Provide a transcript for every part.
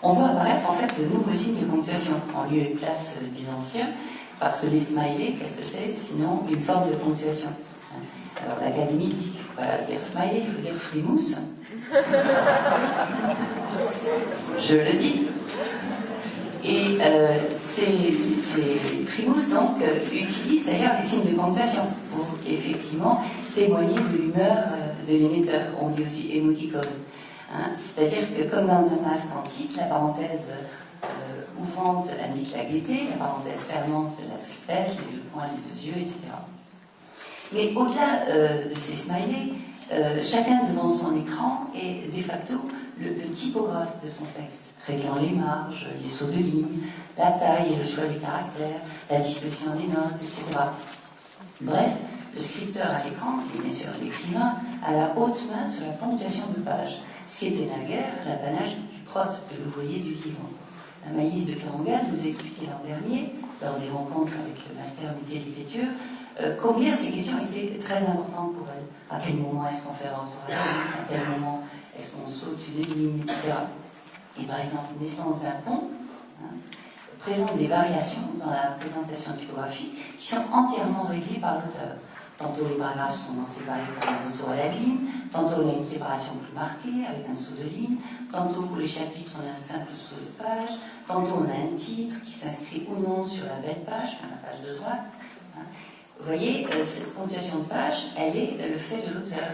on voit apparaître en fait de nouveaux signes de ponctuation en lieu et place des anciens, parce que les smileys, qu'est-ce que c'est sinon une forme de ponctuation? Alors l'Académie dit qu'il ne faut pas dire smiley, il faut dire frimousse. Je le dis. Et ces frimousse donc utilisent d'ailleurs les signes de ponctuation pour effectivement témoigner de l'humeur de l'émetteur. On dit aussi émoticône. Hein, c'est-à-dire que comme dans un masque antique, la parenthèse ouvrante indique la gaieté, la parenthèse fermante la tristesse, les deux points des deux yeux, etc. Mais au-delà de ces smileys, chacun devant son écran est de facto le typographe de son texte, réglant les marges, les sauts de ligne, la taille et le choix des caractères, la disposition des notes, etc. Bref, le scripteur à l'écran, et bien sûr l'écrivain, a la haute main sur la ponctuation de page, ce qui était naguère l'apanage du prote, de l'ouvrier du livre. Maïs de Carangal nous expliquait l'an dernier, lors des rencontres avec le master métier d'écriture, combien ces questions étaient très importantes pour elle. À quel moment est-ce qu'on fait rentrer à quel moment est-ce qu'on saute une ligne, etc. Et par exemple, Naissance d'un pont présente des variations dans la présentation typographique qui sont entièrement réglées par l'auteur. Tantôt les paragraphes sont séparés par un retour à la ligne, tantôt on a une séparation plus marquée avec un saut de ligne, tantôt pour les chapitres on a un simple saut de page, tantôt on a un titre qui s'inscrit ou non sur la belle page, la page de droite. Vous voyez, cette ponctuation de page, elle est le fait de l'auteur.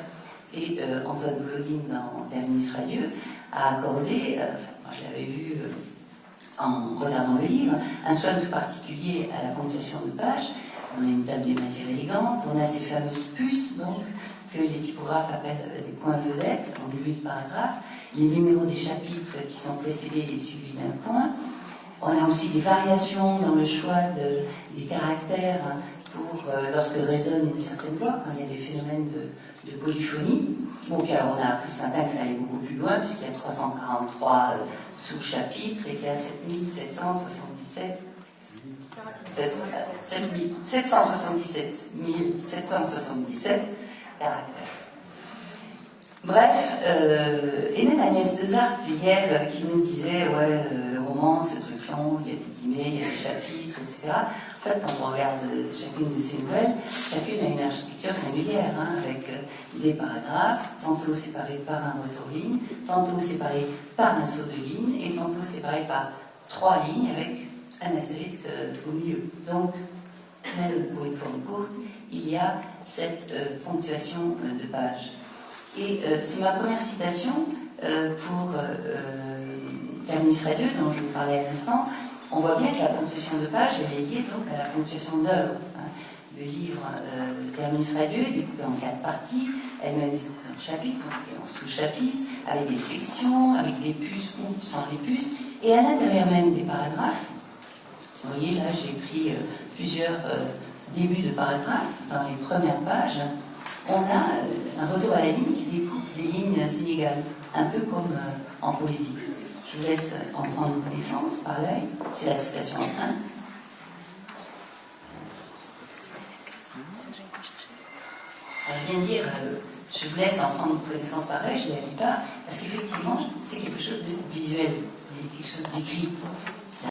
Et Antoine Volodine, dans Terminus Radieux, a accordé, moi je l'avais vu en regardant le livre, un soin tout particulier à la ponctuation de page. On a une table des matières élégantes, on a ces fameuses puces, donc, que les typographes appellent des points vedettes en début de paragraphe, les numéros des chapitres qui sont précédés et suivis d'un point. On a aussi des variations dans le choix des caractères pour lorsque résonne une certaine voix, quand il y a des phénomènes de polyphonie. Bon, puis alors on a appris ce matin que ça allait beaucoup plus loin, puisqu'il y a 343 sous-chapitres et qu'il y a 777 caractères. Bref, et même Agnès Desarthes hier qui nous disait ouais, le roman c'est truc long, il y a des guillemets, il y a des chapitres, etc. En fait, quand on regarde chacune de ces nouvelles, chacune a une architecture singulière, hein, avec des paragraphes, tantôt séparés par un retour-ligne, tantôt séparés par un saut de ligne, et tantôt séparés par 3 lignes avec un astérisque au milieu. Donc, même pour une forme courte, il y a cette ponctuation de page. Et c'est ma première citation pour Terminus Radieux, dont je vous parlais à l'instant. On voit bien que la ponctuation de page, elle est liée donc à la ponctuation d'œuvre. Hein. Le livre Terminus Radieux est découpé en 4 parties, elle-même découpée en chapitres, donc en sous-chapitres, avec des sections, avec des puces ou sans les puces, et à l'intérieur même des paragraphes. Vous voyez, là, j'ai pris plusieurs débuts de paragraphes dans les premières pages. On a un retour à la ligne qui découpe des lignes inégales, un peu comme en poésie. Je vous laisse en prendre connaissance par l'œil. C'est la citation en 1. Alors, je viens de dire, je vous laisse en prendre connaissance par l'œil, je ne la lis pas, parce qu'effectivement, c'est quelque chose de visuel, quelque chose d'écrit.